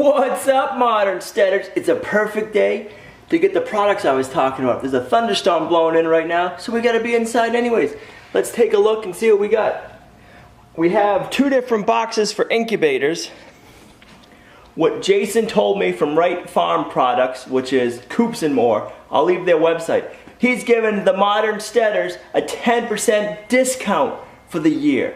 What's up, modern steaders? It's a perfect day to get the products I was talking about. There's a thunderstorm blowing in right now, so we gotta be inside anyways. Let's take a look and see what we got. We have two different boxes for incubators. What Jason told me from Right Farm Products, which is Coops and More, I'll leave their website. He's given the modern steaders a 10% discount for the year.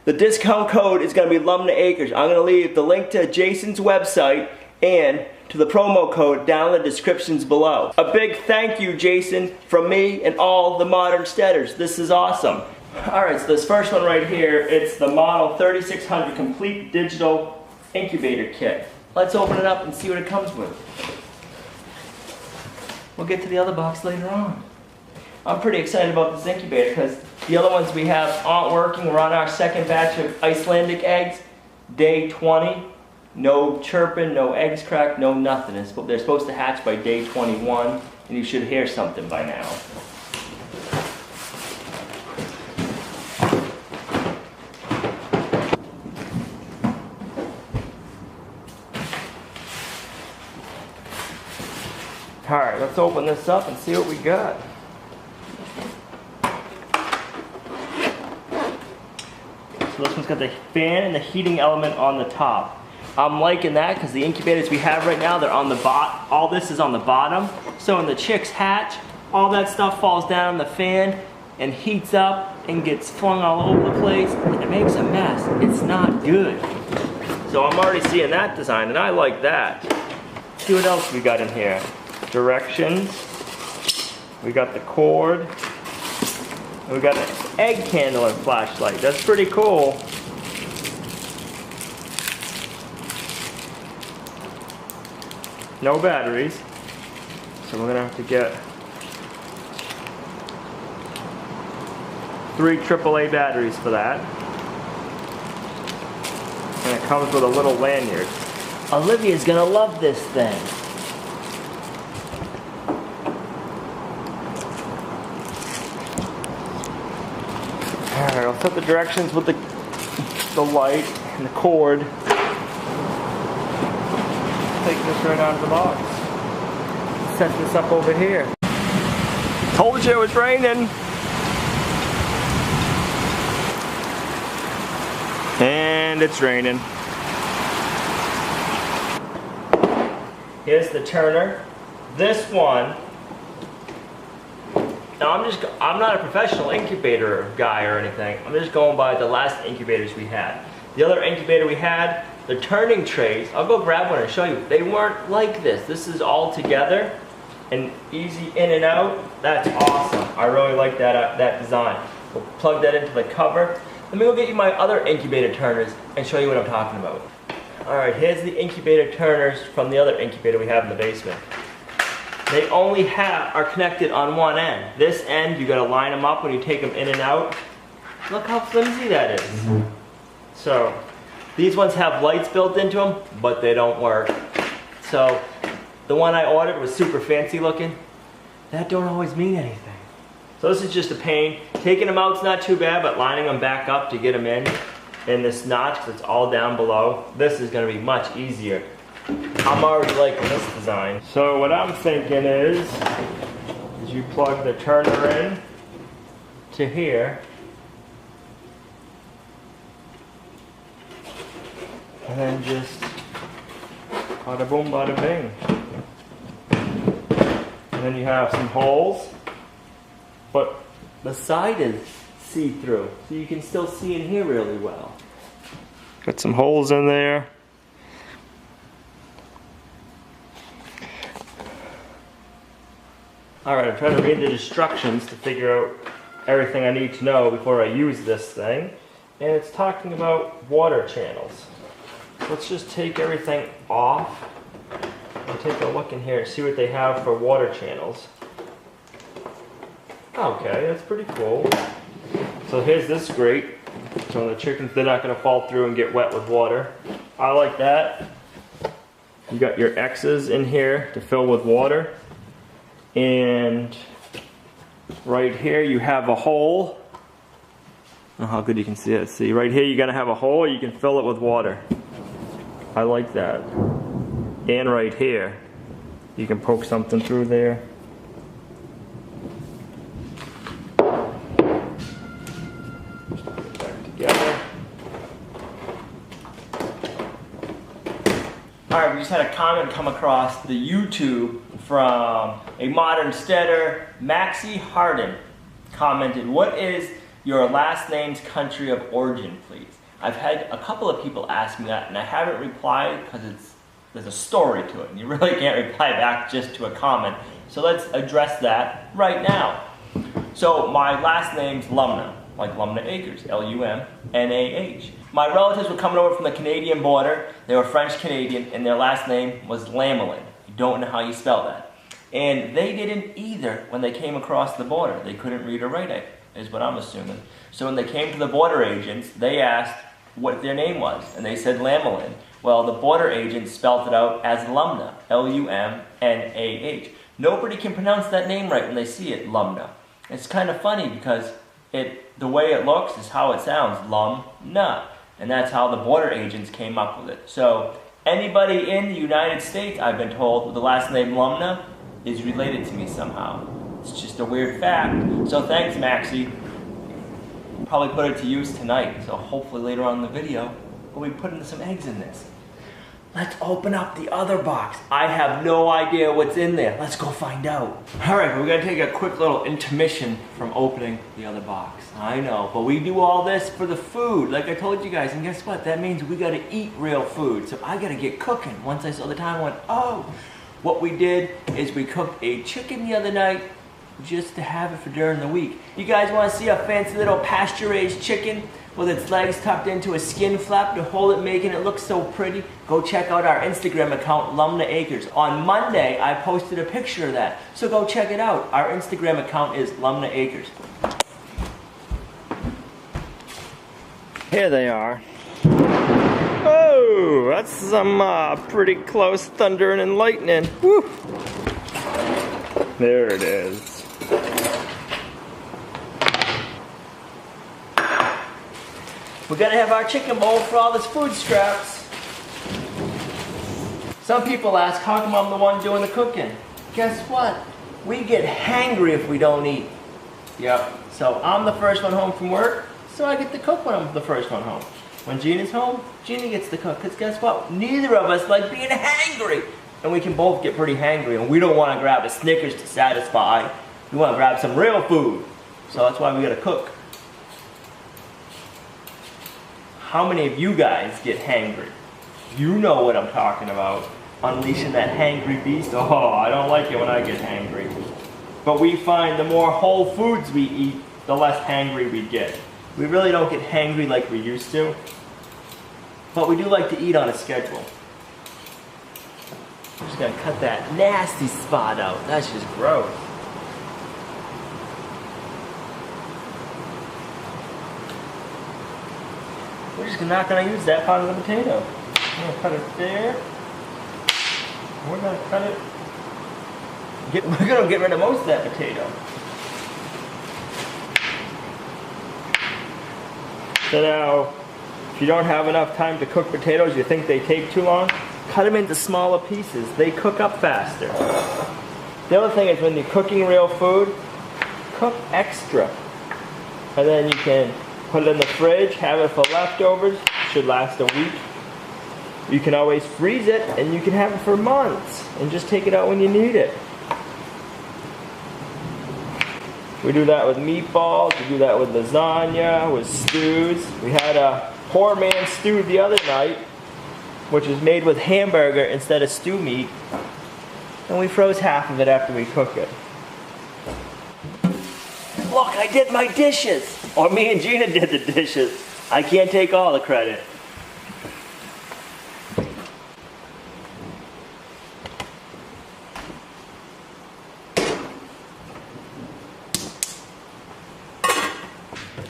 The discount code is going to be Lumna Acres. I'm going to leave the link to Jason's website and to the promo code down in the descriptions below. A big thank you, Jason, from me and all the modern steaders. This is awesome. Alright, so this first one right here, it's the Model 3600 Complete Digital Incubator Kit. Let's open it up and see what it comes with. We'll get to the other box later on. I'm pretty excited about this incubator because the other ones we have aren't working. We're on our second batch of Icelandic eggs. Day 20. No chirping, no eggs cracked, no nothing. They're supposed to hatch by day 21, and you should hear something by now. Alright, let's open this up and see what we got. So this one's got the fan and the heating element on the top. I'm liking that because the incubators we have right now, they're on the bottom. All this is on the bottom. So when the chicks hatch, all that stuff falls down on the fan and heats up and gets flung all over the place. And it makes a mess. It's not good. So I'm already seeing that design and I like that. Let's see what else we got in here. Directions. We got the cord. We got an egg candle and flashlight. That's pretty cool. No batteries. So we're gonna have to get 3 AAA batteries for that. And it comes with a little lanyard. Olivia's gonna love this thing. Alright, I'll set the directions with the light and the cord. Take this right out of the box. Set this up over here. Told you it was raining. And it's raining. Here's the turner. This one. Now I'm not a professional incubator guy or anything. I'm just going by the last incubators we had. The other incubator we had, the turning trays, I'll go grab one and show you. They weren't like this. This is all together and easy in and out. That's awesome. I really like that design. We'll plug that into the cover. Let me go get you my other incubator turners and show you what I'm talking about. Alright, here's the incubator turners from the other incubator we have in the basement. They only are connected on one end. This end, you gotta line them up when you take them in and out. Look how flimsy that is. So, these ones have lights built into them, but they don't work. So, the one I ordered was super fancy looking. That don't always mean anything. So this is just a pain. Taking them out's not too bad, but lining them back up to get them in this notch, because it's all down below, this is gonna be much easier. I'm already liking this design. So what I'm thinking is you plug the turner in to here, and then just bada boom, bada bing. And then you have some holes, but the side is see-through, so you can still see in here really well. Got some holes in there. Alright, I'm trying to read the instructions to figure out everything I need to know before I use this thing. And it's talking about water channels. Let's just take everything off and take a look in here and see what they have for water channels. Okay, that's pretty cool. So here's this grate. So the chickens, they're not going to fall through and get wet with water. I like that. You got your X's in here to fill with water. And right here you have a hole. I don't know how good you can see it. See, right here you're going to have a hole, you can fill it with water. I like that. And right here, you can poke something through there. Just put it back together. Alright, we just had a comment come across the YouTube from a modern steader, Maxie Harden, commented, "What is your last name's country of origin, please?" I've had a couple of people ask me that, and I haven't replied because there's a story to it, and you really can't reply back just to a comment. So let's address that right now. So my last name's Lumnah, like Lumnah Acres, L-U-M-N-A-H. My relatives were coming over from the Canadian border. They were French-Canadian, and their last name was Lamelin. You don't know how you spell that. And they didn't either when they came across the border. They couldn't read or write it, is what I'm assuming. So when they came to the border agents, they asked what their name was, and they said Lamelin. Well, the border agent spelled it out as Lumnah, L-U-M-N-A-H. Nobody can pronounce that name right when they see it, Lumnah. It's kind of funny because the way it looks is how it sounds, Lumnah. And that's how the border agents came up with it. So anybody in the United States, I've been told, with the last name Lumnah is related to me somehow. It's just a weird fact. So thanks, Maxie. Probably put it to use tonight. So hopefully later on in the video, we'll be putting some eggs in this. Let's open up the other box. I have no idea what's in there. Let's go find out. All right, we're gonna take a quick little intermission from opening the other box. I know, but we do all this for the food, like I told you guys, and guess what? That means we gotta eat real food, so I gotta get cooking. Once I saw the time, I went, oh. What we did is we cooked a chicken the other night just to have it for during the week. You guys wanna see a fancy little pasture-raised chicken with its legs tucked into a skin flap to hold it, making it look so pretty? Go check out our Instagram account, Lumnah Acres. On Monday, I posted a picture of that, so go check it out. Our Instagram account is Lumnah Acres. Here they are. Oh, that's some pretty close thundering and lightning. Woo! There it is. We gotta have our chicken bowl for all this food scraps. Some people ask, how come I'm the one doing the cooking? Guess what? We get hangry if we don't eat. Yep. So I'm the first one home from work, so I get to cook when I'm the first one home. When Gina's home, Gina gets to cook, because guess what? Neither of us like being hangry. And we can both get pretty hangry, and we don't want to grab a Snickers to satisfy. We want to grab some real food. So that's why we gotta cook. How many of you guys get hangry? You know what I'm talking about. Unleashing that hangry beast. Oh, I don't like it when I get hangry. But we find the more whole foods we eat, the less hangry we get. We really don't get hangry like we used to. But we do like to eat on a schedule. I'm just gonna cut that nasty spot out. That's just gross. We're just not gonna use that part of the potato. I'm gonna cut it there. We're gonna cut it. We're gonna get rid of most of that potato. So now, if you don't have enough time to cook potatoes, you think they take too long, cut them into smaller pieces. They cook up faster. The other thing is when you're cooking real food, cook extra. And then you can put it in the fridge, have it for leftovers. Should last a week. You can always freeze it, and you can have it for months, and just take it out when you need it. We do that with meatballs, we do that with lasagna, with stews. We had a poor man stew the other night, which is made with hamburger instead of stew meat. And we froze half of it after we cooked it. Look, I did my dishes! Or me and Gina did the dishes. I can't take all the credit.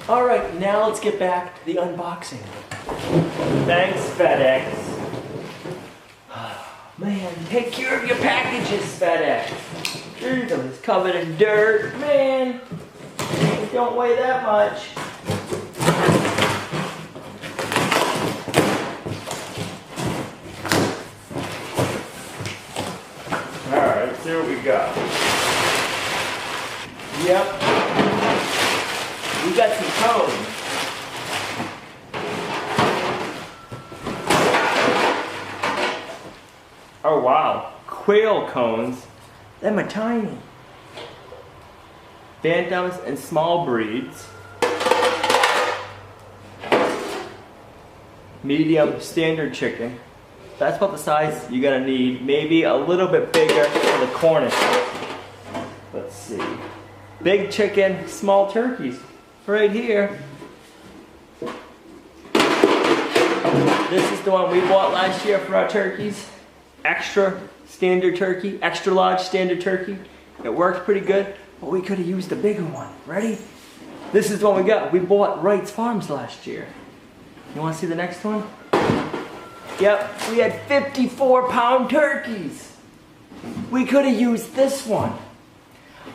Alright, now let's get back to the unboxing. Thanks, FedEx. Man, take care of your packages, FedEx. Jesus, it's covered in dirt. Man, things don't weigh that much. Let's see what we got. Yep. We got some cones. Oh wow, quail cones. Them are tiny. Bantams and small breeds. Medium standard chicken. That's about the size you're gonna need. Maybe a little bit bigger for the Cornish. Let's see. Big chicken, small turkeys. Right here. This is the one we bought last year for our turkeys. Extra standard turkey, extra large standard turkey. It worked pretty good, but we could have used a bigger one. Ready? This is the one we got. We bought Wright's Farms last year. You want to see the next one? Yep, we had 54-pound turkeys. We could have used this one.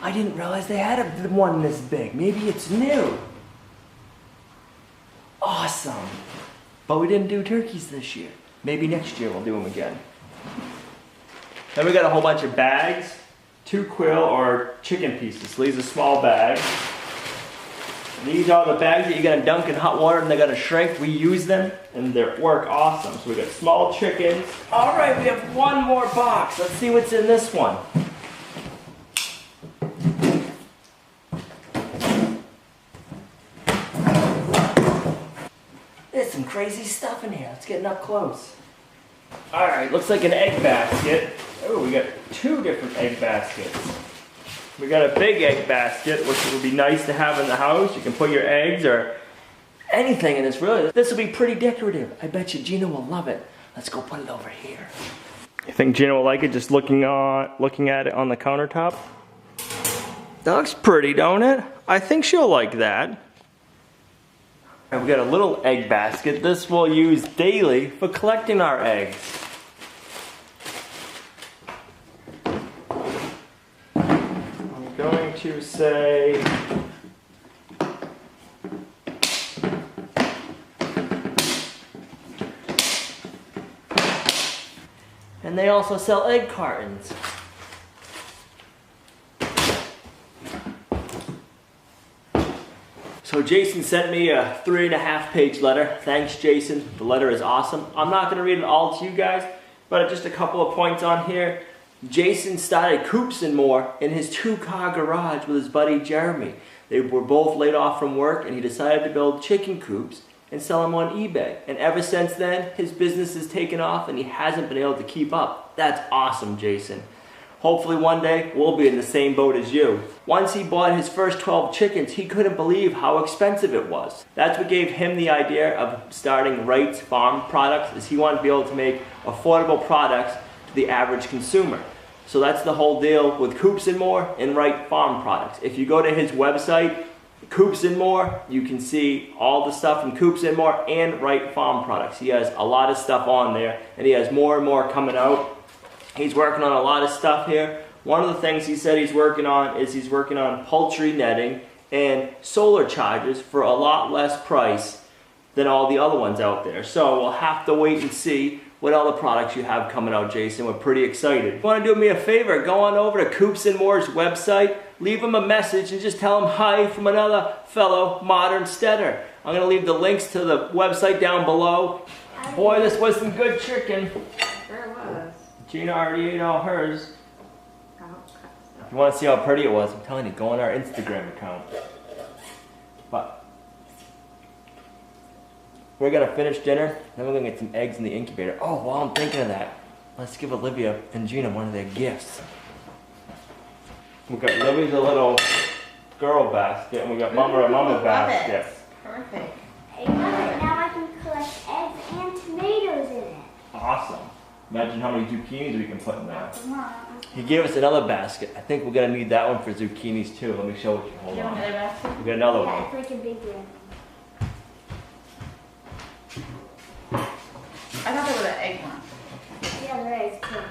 I didn't realize they had one this big. Maybe it's new. Awesome. But we didn't do turkeys this year. Maybe next year we'll do them again. Then we got a whole bunch of bags. 2 quail or chicken pieces. So these are small bags. These are the bags that you're gonna dunk in hot water and they're gonna shrink. We use them and they work awesome. So we got small chickens. All right, we have one more box. Let's see what's in this one. There's some crazy stuff in here. Let's get up close. All right, looks like an egg basket. Oh, we got 2 different egg baskets. We got a big egg basket, which would be nice to have in the house. You can put your eggs or anything in this, really. This will be pretty decorative. I bet you Gina will love it. Let's go put it over here. You think Gina will like it just looking at it on the countertop? That looks pretty, don't it? I think she'll like that. And we got a little egg basket. This we'll use daily for collecting our eggs. I'm going to say and they also sell egg cartons. So Jason sent me a 3.5-page letter. Thanks, Jason. The letter is awesome. I'm not going to read it all to you guys, but just a couple of points on here. Jason started Coops and More in his 2-car garage with his buddy Jeremy. They were both laid off from work, and he decided to build chicken coops and sell them on eBay. And ever since then, his business has taken off, and he hasn't been able to keep up. That's awesome, Jason. Hopefully one day, we'll be in the same boat as you. Once he bought his first 12 chickens, he couldn't believe how expensive it was. That's what gave him the idea of starting Wright's Farm Products, is he wanted to be able to make affordable products to the average consumer. So that's the whole deal with Coops and More and Wright Farm Products. If you go to his website, Coops and More, you can see all the stuff from Coops and More and Wright Farm Products. He has a lot of stuff on there, and he has more and more coming out. He's working on a lot of stuff here. One of the things he said he's working on is he's working on poultry netting and solar chargers for a lot less price than all the other ones out there. So we'll have to wait and see what other products you have coming out, Jason. We're pretty excited. If you want to do me a favor, go on over to Coops and More's website, leave him a message and just tell him hi from another fellow modern steader. I'm going to leave the links to the website down below. Boy, this was some good chicken. Sure it was. Gina already ate all hers. If you want to see how pretty it was, I'm telling you, go on our Instagram account. But we're going to finish dinner, then we're going to get some eggs in the incubator. Oh, while I'm thinking of that, let's give Olivia and Gina one of their gifts. We've got Olivia's a little girl basket, and we got Mama a mama basket. Perfect. Hey, Mother, now I can collect eggs and tomatoes in it. Awesome. Imagine how many zucchinis we can put in there. Tomorrow. He gave us another basket. I think we're going to need that one for zucchinis too. Let me show you. Hold You have on. another basket? We got another Yeah, one. it's like a big one. I thought there was an egg one. Yeah, there is too.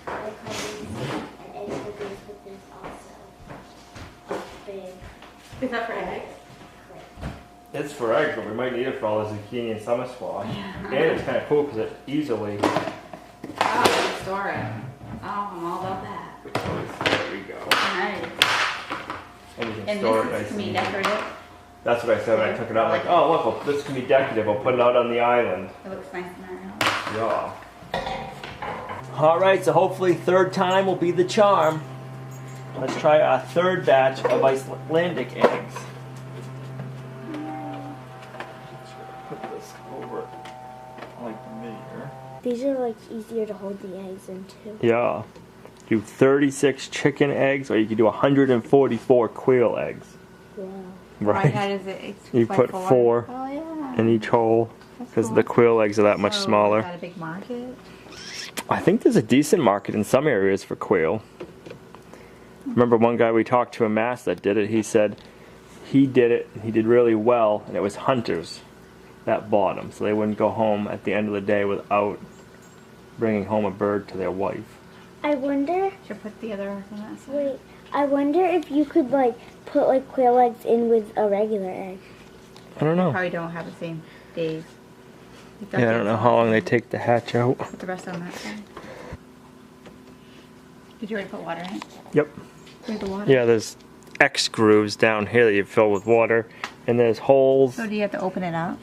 They call these an egg with this, but there's also big. Is that for eggs? It's for eggs, but we might need it for all the zucchini and summer squash. And it's kind of cool because it easily. Oh, you can store it. I'm all about that. There we go. Nice. And you can And store it this nice is to be and decorative. That's what I said when I took it out. Like, oh look, well, this can be decorative. We'll put it out on the island. It looks nice in our house. Yeah. All right, so hopefully third time will be the charm. Let's try our third batch of Icelandic eggs. Put this over like here. These are like easier to hold the eggs into. Yeah. Do 36 chicken eggs, or you could do 144 quail eggs. Wow. Right. How does it? It's You like put 4 Oh yeah. in each hole, That's because cool. the quail eggs are that much So, smaller. Is that a big market? I think there's a decent market in some areas for quail. Remember one guy we talked to in Mass that did it, he said he did it, he did really well, and it was hunters that bought them, so they wouldn't go home at the end of the day without bringing home a bird to their wife. I wonder. Should put the other on that side. Wait. I wonder if you could like put like quail eggs in with a regular egg. I don't know. Probably don't have the same days. Yeah, I don't know how long they take to hatch out. Put the rest on that side. Did you already put water in it? Yep. Where's the water? Yeah, there's X grooves down here that you fill with water, and there's holes. So do you have to open it up?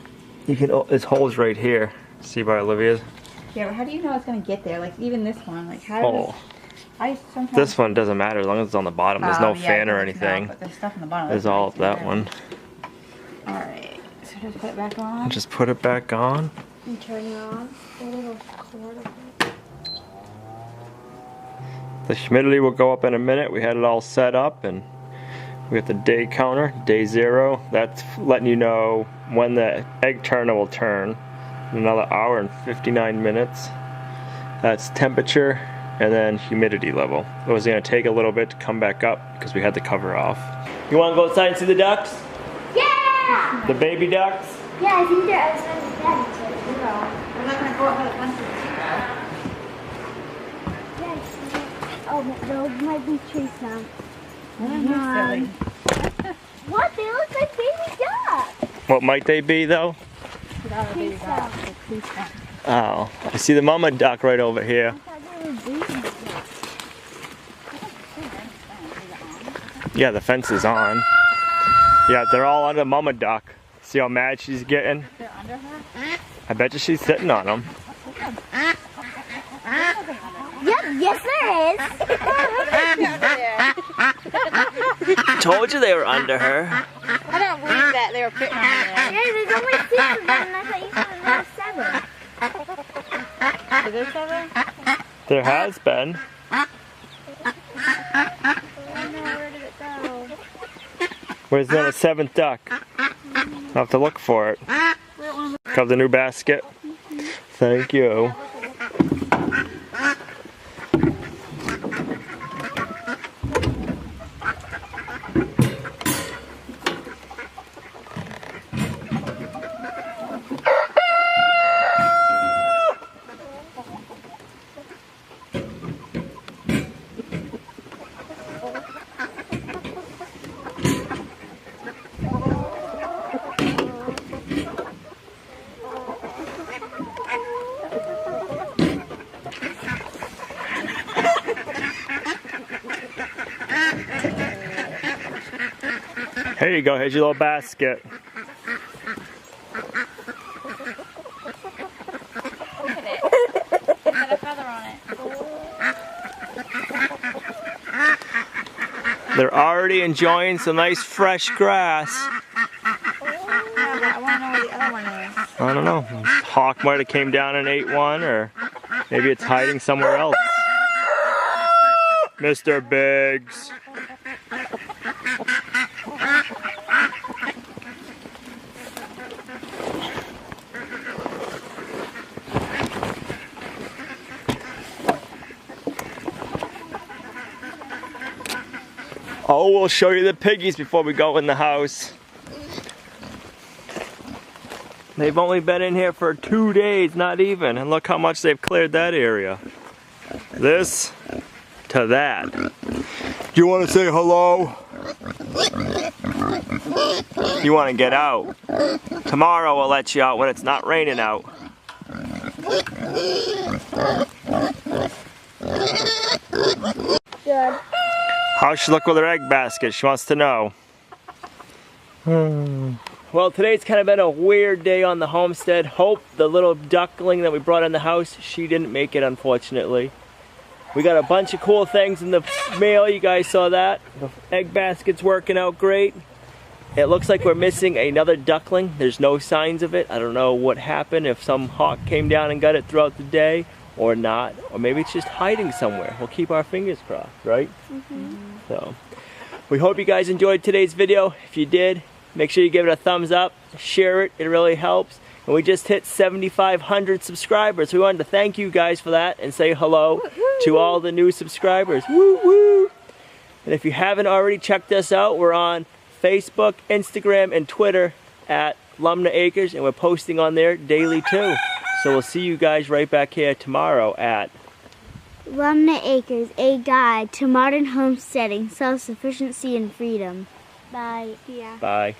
You can. There's holes right here. See by Olivia's. Yeah, but how do you know it's gonna get there? Like even this one, like how Oh. does I sometimes This one doesn't matter as long as it's on the bottom. There's no yeah, fan or there's no, anything. but there's stuff in the bottom. There's That's all nice of that there. one. Alright. So just put it back on. Just put it back on. And turn it on. A little cord of it. The humidity will go up in a minute. We had it all set up, and we have the day counter, day 0. That's letting you know when the egg turner will turn. In another hour and 59 minutes. That's temperature and then humidity level. It was going to take a little bit to come back up because we had the cover off. You want to go outside and see the ducks? Yeah! The baby ducks? Yeah, I think they're outside the bed. So, you know. We're not gonna go up with a bunch of Yes. Oh, those might be trees now. silly. What? They look like baby ducks. What might they be though? Trees now. Oh, you see the mama duck right over here. I thought they were baby ducks. Yeah, the fence is on. Yeah, they're all under mama duck. See how mad she's getting? They're under her? I bet you she's sitting on them. Yep, yes there is. Told you they were under her. I don't believe that they were putting on there. Yeah, there's only 6 of them, and I thought you said there were 7. Is there 7? There has been. Oh no, where did it go? Where's the 7th duck? I'll have to look for it. Comes the new basket. Thank you. Here you go, here's your little basket. Look at it. It's got a feather on it. They're already enjoying some nice fresh grass. Yeah, but I want to know where the other one is. I don't know. Hawk might have came down and ate one, or maybe it's hiding somewhere else. Mr. Biggs. Oh, we'll show you the piggies before we go in the house. They've only been in here for 2 days, not even, and look how much they've cleared that area. This to that. Do you want to say hello? You want to get out? Tomorrow we'll let you out when it's not raining out. How's she look with her egg basket? She wants to know. Well, today's kind of been a weird day on the homestead. Hope, the little duckling that we brought in the house, she didn't make it, unfortunately. We got a bunch of cool things in the mail. You guys saw that. The egg basket's working out great. It looks like we're missing another duckling. There's no signs of it. I don't know what happened, if some hawk came down and got it throughout the day or not. Or maybe it's just hiding somewhere. We'll keep our fingers crossed, right? So, we hope you guys enjoyed today's video. If you did, make sure you give it a thumbs up. Share it. It really helps. And we just hit 7,500 subscribers. We wanted to thank you guys for that and say hello to all the new subscribers. Woo woo! And if you haven't already checked us out, we're on Facebook, Instagram, and Twitter at Lumna Acres, and we're posting on there daily too. So we'll see you guys right back here tomorrow at Lumna Acres, a guide to modern homesteading, self-sufficiency, and freedom. Bye. Yeah. Bye.